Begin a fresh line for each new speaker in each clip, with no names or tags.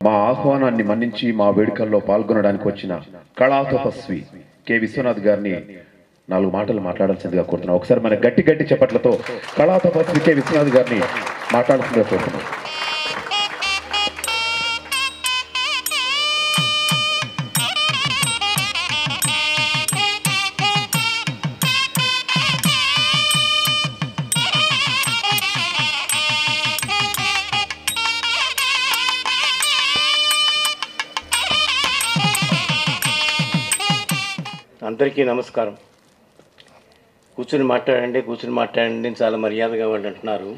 మా ఆహ్వానాన్ని మన్నించి మా వేడుకల్లో పాల్గొనడానికి వచ్చిన కళా తపస్వి కె విశ్వనాథ్ గారిని 4 మాటలు మాట్లాడాల్సిందిగా కోరుతున్నాం. ఒకసారి మన గట్టి గట్టి చప్పట్లతో కళా తపస్వి కె విశ్వనాథ్ గారిని మాట్లాడాల్సిందిగా కోరుతున్నాం.
అందరికీ నమస్కారం. కూర్చుని మాట్లాడండి చాలా మర్యాదగా వాళ్ళు అంటున్నారు.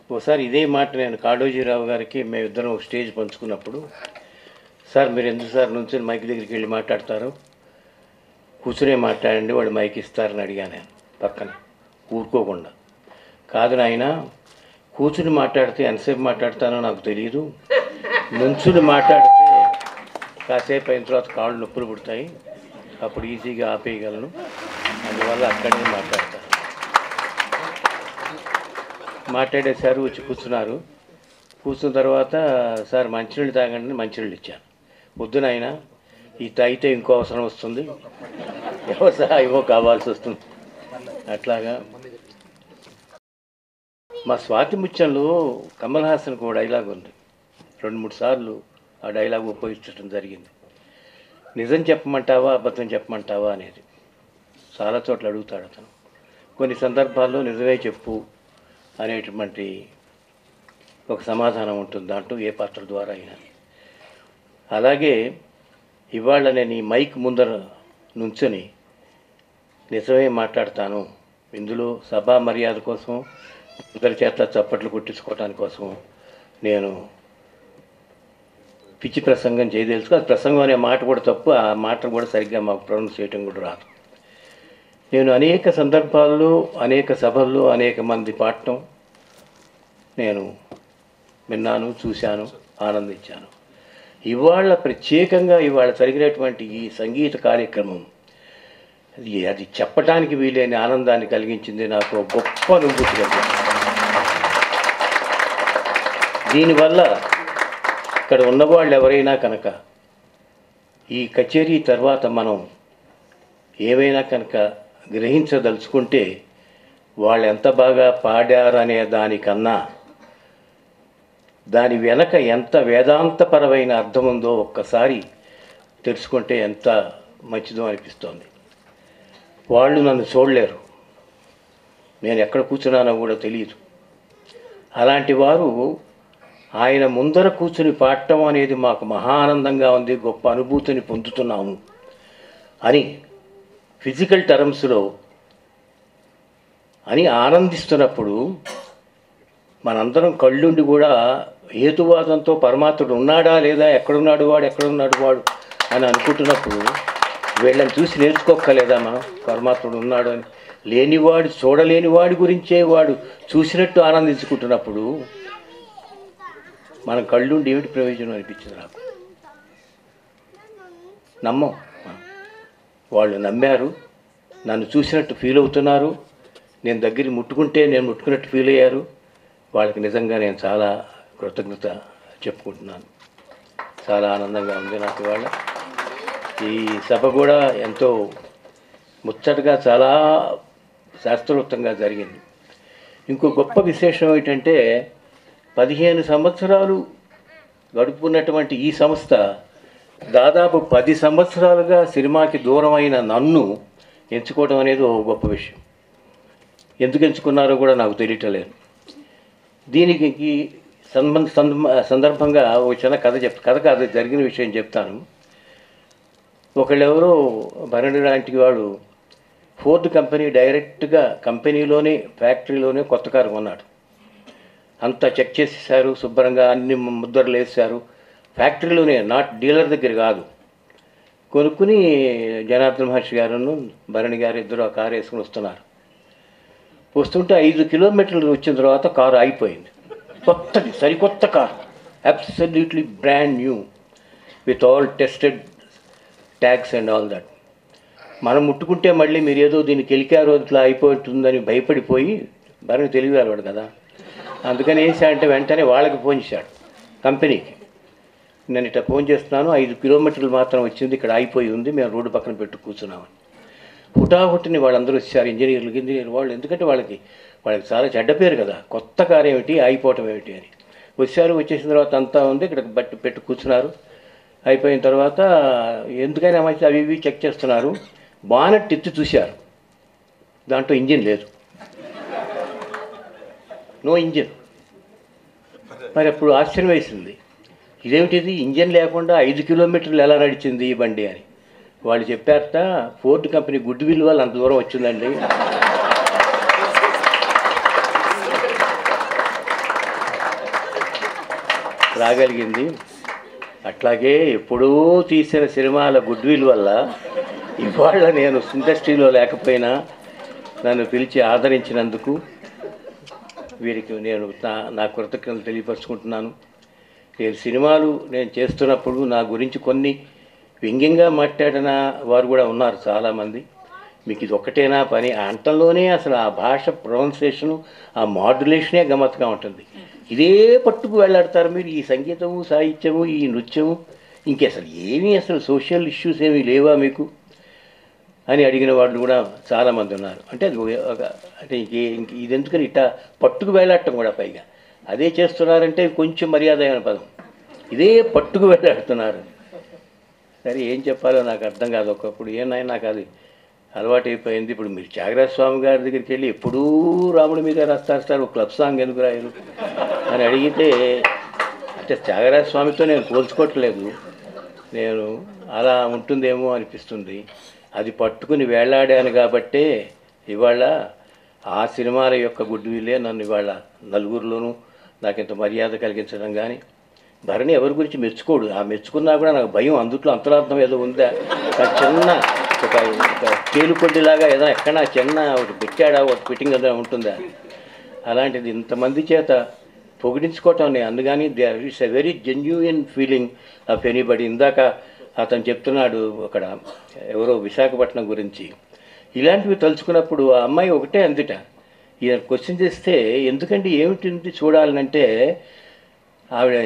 ఒకసారి ఇదే మాట నేను కాళోజీరావు గారికి మేమిద్దరం ఒక స్టేజ్ పంచుకున్నప్పుడు, సార్ మీరు ఎందుకు సార్ నుంచి మైక్ దగ్గరికి వెళ్ళి మాట్లాడతారు, కూర్చునే మాట్లాడండి వాళ్ళు మైక్ ఇస్తారని అడిగాను నేను పక్కన ఊరుకోకుండా. కాదు నాయన, కూర్చుని మాట్లాడితే ఎంతసేపు మాట్లాడతానో నాకు తెలియదు, నుంచుని మాట్లాడితే కాసేపు అయిన తర్వాత కాళ్ళు నొప్పులు పుడతాయి, అప్పుడు ఈజీగా ఆపేయగలను, అందువల్ల అక్కడే మాట్లాడతారు. మాట్లాడేశారు, వచ్చి కూర్చున్నారు. కూర్చున్న తర్వాత సార్ మంచినీళ్ళు తాగండి, మంచినీళ్ళు ఇచ్చాను. పొద్దునైన ఈ తాగితే ఇంకో అవసరం వస్తుంది, ఏమో కావాల్సి వస్తుంది. అట్లాగా మా స్వాతి ముత్యంలో కమల్ హాసన్కు ఓ డైలాగ్ ఉంది. 2-3 సార్లు ఆ డైలాగ్ ఉపయోగించడం జరిగింది. నిజం చెప్పమంటావా అబద్ధం చెప్పమంటావా అనేది చాలా చోట్ల అడుగుతాడు అతను. కొన్ని సందర్భాల్లో నిజమే చెప్పు అనేటువంటి ఒక సమాధానం ఉంటుంది దాంట్లో, ఏ పాత్ర ద్వారా అయినా. అలాగే ఇవాళ నేను ఈ మైక్ ముందర నుంచొని నిజమే మాట్లాడతాను, ఇందులో సభా మర్యాద కోసం, అందరి చేత చప్పట్లు కొట్టించుకోవడానికి కోసం నేను పిచ్చి ప్రసంగం చేయదలుచుకో. అది ప్రసంగం అనే మాట కూడా తప్పు, ఆ మాట కూడా సరిగ్గా మాకు ప్రొనౌన్స్ చేయటం కూడా రాదు. నేను అనేక సందర్భాల్లో, అనేక సభల్లో అనేక మంది పాడటం నేను విన్నాను, చూశాను, ఆనందించాను. ఇవాళ ప్రత్యేకంగా ఇవాళ జరిగినటువంటి ఈ సంగీత కార్యక్రమం అది చెప్పడానికి వీలైన ఆనందాన్ని కలిగించింది, నాకు గొప్ప అనుభూతి కలిగింది. దీనివల్ల ఇక్కడ ఉన్నవాళ్ళు ఎవరైనా కనుక ఈ కచేరీ తర్వాత మనం ఏమైనా కనుక గ్రహించదలుచుకుంటే, వాళ్ళు ఎంత బాగా పాడారనే దానికన్నా దాని వెనక ఎంత వేదాంతపరమైన అర్థం ఉందో ఒక్కసారి తెలుసుకుంటే ఎంత మంచిదో అనిపిస్తోంది. వాళ్ళు నన్ను చూడలేరు, నేను ఎక్కడ కూర్చున్నానో కూడా తెలియదు. అలాంటి వారు ఆయన ముందర కూర్చుని పాడటం అనేది మాకు మహా ఆనందంగా ఉంది, గొప్ప అనుభూతిని పొందుతున్నాము అని ఫిజికల్ టర్మ్స్లో అని ఆనందిస్తున్నప్పుడు, మనందరం కళ్ళుండి కూడా హేతువాదంతో పరమాత్ముడు ఉన్నాడా లేదా, ఎక్కడున్నాడు వాడు అని అనుకుంటున్నప్పుడు వీళ్ళని చూసి నేర్చుకోక్కలేదా మనం? పరమాత్ముడు ఉన్నాడు అని లేనివాడు, చూడలేని వాడి గురించే వాడు చూసినట్టు ఆనందించుకుంటున్నప్పుడు మనం కళ్ళుండి ఏమిటి ప్రయోజనం అనిపించింది నాకు. నమ్మం, వాళ్ళు నమ్మారు, నన్ను చూసినట్టు ఫీల్ అవుతున్నారు, నేను దగ్గర ముట్టుకుంటే నేను ముట్టుకున్నట్టు ఫీల్ అయ్యారు. వాళ్ళకి నిజంగా నేను చాలా కృతజ్ఞత చెప్పుకుంటున్నాను. చాలా ఆనందంగా ఉంది నాకు ఇవాళ. ఈ సభ కూడా ఎంతో ముచ్చటగా, చాలా శాస్త్రోక్తంగా జరిగింది. ఇంకో గొప్ప విశేషం ఏంటంటే, 15 సంవత్సరాలు గడుపుకున్నటువంటి ఈ సంస్థ దాదాపు 10 సంవత్సరాలుగా సినిమాకి దూరమైన నన్ను ఎంచుకోవడం అనేది ఒక గొప్ప విషయం. ఎందుకు ఎంచుకున్నారో కూడా నాకు తెలియటలేదు. దీనికి సందర్భంగా ఒక చిన్న కథ కాదు, జరిగిన విషయం చెప్తాను. ఒకళ్ళెవరో భరణి లాంటి వాడు ఫోర్డ్ కంపెనీ డైరెక్ట్గా కంపెనీలోనే, ఫ్యాక్టరీలోనే కొత్త కారు కొన్నాడు. అంతా చెక్ చేసేసారు, శుభ్రంగా అన్ని ముద్రలు వేసారు, ఫ్యాక్టరీలోనే, నాట్ డీలర్ దగ్గర కాదు. కొనుక్కుని జనార్దన మహర్షి గారును భరణి గారు ఇద్దరు ఆ కారు వేసుకుని వస్తున్నారు. వస్తుంటే 5 కిలోమీటర్లు వచ్చిన తర్వాత కారు ఆగిపోయింది. కొత్తది, సరికొత్త car, absolutely brand new, with all tested tags and all that. మనం ముట్టుకుంటే మళ్ళీ మీరు ఏదో దీనికి ఎలికారో ఇట్లా అయిపోతుందని భయపడిపోయి, భరణి తెలివివాడు కదా, అందుకని వేసాడంటే వెంటనే వాళ్ళకి ఫోన్ చేశాడు కంపెనీకి. నేను ఇట్లా ఫోన్ చేస్తున్నాను, 5 కిలోమీటర్లు మాత్రం వచ్చింది, ఇక్కడ ఆగిపోయి ఉంది, మేము రోడ్డు పక్కన పెట్టు కూర్చున్నామని. హుటాహుటిని వాళ్ళందరూ వచ్చారు, ఇంజనీర్ వాళ్ళు. ఎందుకంటే వాళ్ళకి చాలా చెడ్డ పేరు కదా, కొత్త కారు ఏమిటి ఆగిపోవటం ఏమిటి అని. వచ్చేసిన తర్వాత అంతా ఉంది, ఇక్కడ పెట్టు కూర్చున్నారు. అయిపోయిన తర్వాత ఎందుకైనా మంచి అవి ఇవి చెక్ చేస్తున్నారు. బానెట్ ఎత్తి చూశారు, దాంట్లో ఇంజిన్ లేదు, నో ఇంజిన్. మరి అప్పుడు ఆశ్చర్యం వేసింది, ఇదేమిటిది, ఇంజిన్ లేకుండా 5 కిలోమీటర్లు ఎలా నడిచింది ఈ బండి అని. వాళ్ళు చెప్పారట, ఫోర్డ్ కంపెనీ గుడ్ విల్ వల్ల అంత దూరం వచ్చిందండి. రాగలిగింది. అట్లాగే ఎప్పుడూ తీసిన సినిమాల గుడ్ విల్ వల్ల ఇవాళ నేను ఇండస్ట్రీలో లేకపోయినా నన్ను పిలిచి ఆదరించినందుకు వీరికి నేను నా కృతజ్ఞతలు తెలియపరుచుకుంటున్నాను. సినిమాలు నేను చేస్తున్నప్పుడు నా గురించి కొన్ని వ్యంగ్యంగా మాట్లాడిన వారు కూడా ఉన్నారు చాలామంది. మీకు ఇది ఒక్కటేనా పని అంటంలోనే అసలు ఆ భాష ప్రొనౌన్సియేషను, ఆ మాడ్యులేషనే గమ్మత్తుగా ఉంటుంది. ఇదే పట్టుకు వెళ్ళాడతారు మీరు, ఈ సంగీతము, సాహిత్యము, ఈ నృత్యము, అసలు ఏమీ అసలు సోషల్ ఇష్యూస్ ఏమీ లేవా మీకు అని అడిగిన వాళ్ళు కూడా చాలామంది ఉన్నారు. అంటే అంటే ఇది ఎందుకని ఇట్టా పట్టుకు వెళ్ళాడటం కూడా, పైగా అదే చేస్తున్నారంటే కొంచెం మర్యాద అయిన పదం, ఇదే పట్టుకు వెళ్ళాడుతున్నారు. సరే ఏం చెప్పాలో నాకు అర్థం కాదు. ఒకప్పుడు ఏనాయన నాకు అది అలవాటు అయిపోయింది. ఇప్పుడు మీరు త్యాగరాజ స్వామి గారి దగ్గరికి వెళ్ళి ఎప్పుడూ రాముడి మీద రాస్తారు సార్, ఒక క్లబ్ సాంగ్ ఎందుకు రాయరు అని అడిగితే, అంటే త్యాగరాజ స్వామితో నేను పోల్చుకోవట్లేదు, నేను అలా ఉంటుందేమో అనిపిస్తుంది. అది పట్టుకుని వేళ్లాడాను కాబట్టే ఇవాళ ఆ సినిమాల యొక్క గుడ్ విల్లే నన్ను ఇవాళ నలుగురిలోనూ నాకు ఇంత మర్యాద కలిగించడం. కానీ భరణి ఎవరి గురించి మెచ్చుకోడు, ఆ మెచ్చుకున్నా కూడా నాకు భయం, అందుట్లో అంతరార్థం ఏదో ఉందా, చిన్న ఒక తేలుకొడ్డిలాగా ఏదో ఎక్కడా చిన్న ఒకటి పెట్టాడా, ఒక ఫిట్టింగ్ ఏదో ఉంటుందా. అలాంటిది ఇంతమంది చేత పొగిడించుకోవటం నేను అందుకని it's a very genuine feeling of anybody. ఇందాక అతను చెప్తున్నాడు అక్కడ ఎవరో విశాఖపట్నం గురించి, ఇలాంటివి తలుచుకున్నప్పుడు ఆ అమ్మాయి ఒకటే అందుట, ఈయన క్వశ్చన్ చేస్తే ఎందుకంటే ఏమిటి చూడాలనంటే ఆవిడ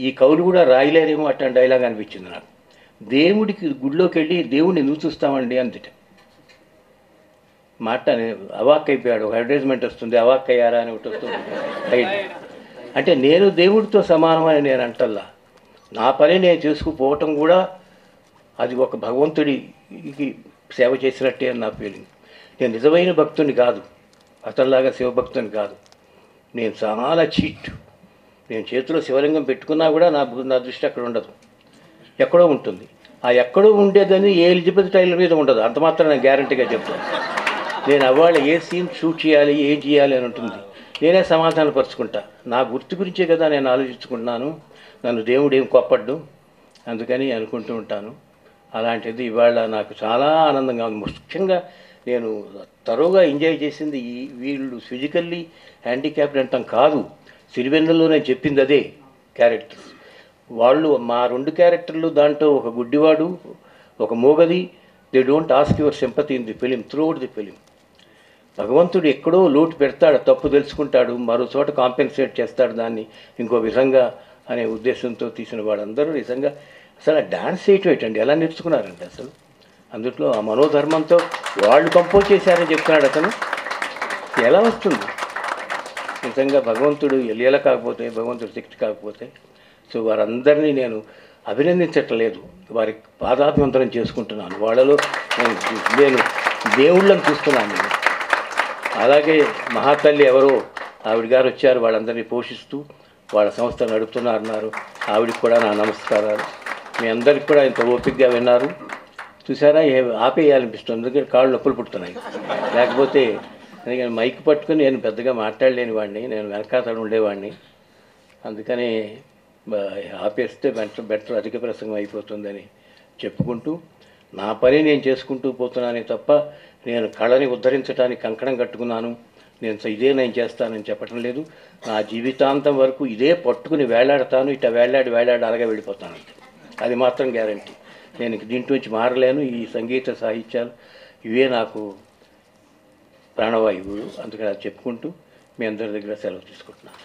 ఈ కవులు కూడా రాయలేరేమో అట్లాంటి డైలాగ్ అనిపించింది నాకు. దేవుడికి గుడిలోకి వెళ్ళి దేవుడిని ఎందుకు చూస్తామండి అందుట మాట అవాక్ అయిపోయాడు. ఒక అడ్వర్టైజ్మెంట్ వస్తుంది, అవాక్ అయ్యారా అని ఒకటి వస్తుంది రైట్. అంటే నేను దేవుడితో సమానమని నేను అంటల్లా, నా పని నేను చేసుకుపోవటం కూడా అది ఒక భగవంతుడికి సేవ చేసినట్టే అని నా ఫీలింగ్. నేను నిజమైన భక్తుని కాదు, అతనిలాగా శివభక్తుని కాదు, నేను చాలా చీట్. నేను చేతిలో శివలింగం పెట్టుకున్నా కూడా నా దృష్టి అక్కడ ఉండదు, ఎక్కడో ఉంటుంది. ఆ ఎక్కడో ఉండేదని ఏ ఎలిజబెత్ టైలర్ మీద ఉండదు, అంత మాత్రం నేను గ్యారంటీగా చెప్తాను. నేను అవాళ ఏ సీన్ షూట్ చేయాలి, ఏం చేయాలి అని ఉంటుంది, నేనే సమాధానం పరుచుకుంటా. నా గుర్తు గురించే కదా నేను ఆలోచించుకుంటున్నాను, నన్ను దేవుడు ఏం కోప్పడ్డు అందుకని అనుకుంటూ ఉంటాను. అలాంటిది ఇవాళ నాకు చాలా ఆనందంగా ఉంది. ముఖ్యంగా నేను తరోగా ఎంజాయ్ చేసింది వీళ్ళు ఫిజికల్లీ హ్యాండిక్యాప్డ్ అంటాం కాదు, సిరివెన్నెల్లో నేను చెప్పింది అదే క్యారెక్టర్స్. వాళ్ళు మా 2 క్యారెక్టర్లు, దాంట్లో ఒక గుడ్డివాడు, ఒక మోగది. They don't ask your sympathy in the film, throughout the film. భగవంతుడు ఎక్కడో లోటు పెడతాడు, తప్పు తెలుసుకుంటాడు, మరో చోట కాంపెన్సేట్ చేస్తాడు దాన్ని ఇంకో విధంగా అనే ఉద్దేశంతో తీసిన వాళ్ళందరూ నిజంగా అసలు డాన్స్ చేయటం ఏంటండి, ఎలా నేర్చుకున్నారండి అసలు. అందుట్లో ఆ మనోధర్మంతో వాళ్ళు కంపోజ్ చేశారని చెప్తున్నాడు అతను, ఎలా వస్తుంది నిజంగా భగవంతుడు లీల కాకపోతే, భగవంతుడు శక్తి కాకపోతే. సో వారందరినీ నేను అభినందించట్లేదు, వారికి పాదాభివందనం చేసుకుంటున్నాను. వాళ్ళలో నేను దేవుళ్ళని చూస్తున్నాను. నేను అలాగే మహాతల్లి ఎవరో ఆవిడ గారు వచ్చారు, వాళ్ళందరినీ పోషిస్తూ వాళ్ళ సంస్థ నడుపుతున్నారన్నారు, ఆవిడకి కూడా నా నమస్కారాలు. మీ అందరికి కూడా ఇంత ఓపికగా విన్నారు చూసారా, ఆపేయాలనిపిస్తుంది, ఎందుకంటే కాళ్ళు నొప్పులు పుడుతున్నాయి. లేకపోతే ఎందుకంటే మైక్ పట్టుకుని నేను పెద్దగా మాట్లాడలేని వాడిని, నేను వెనకాతడు ఉండేవాడిని, అందుకని ఆపేస్తే బెటర్ అధిక ప్రసంగం అయిపోతుందని చెప్పుకుంటూ నా పని నేను చేసుకుంటూ పోతున్నానే తప్ప నేను కళని ఉద్ధరించడానికి కంకణం కట్టుకున్నాను, నేను చేస్తానని చెప్పటం లేదు. నా జీవితాంతం వరకు ఇదే పట్టుకుని వేలాడతాను, ఇట్లా వేలాడి అలాగే వెళ్ళిపోతాను, అది మాత్రం గ్యారంటీ. నేను దీంట్లోంచి మారలేను. ఈ సంగీత సాహిత్యాలు ఇవే నాకు ప్రాణవాయువులు, అందుకని అది చెప్పుకుంటూ మీ అందరి దగ్గర సెలవు తీసుకుంటున్నాను.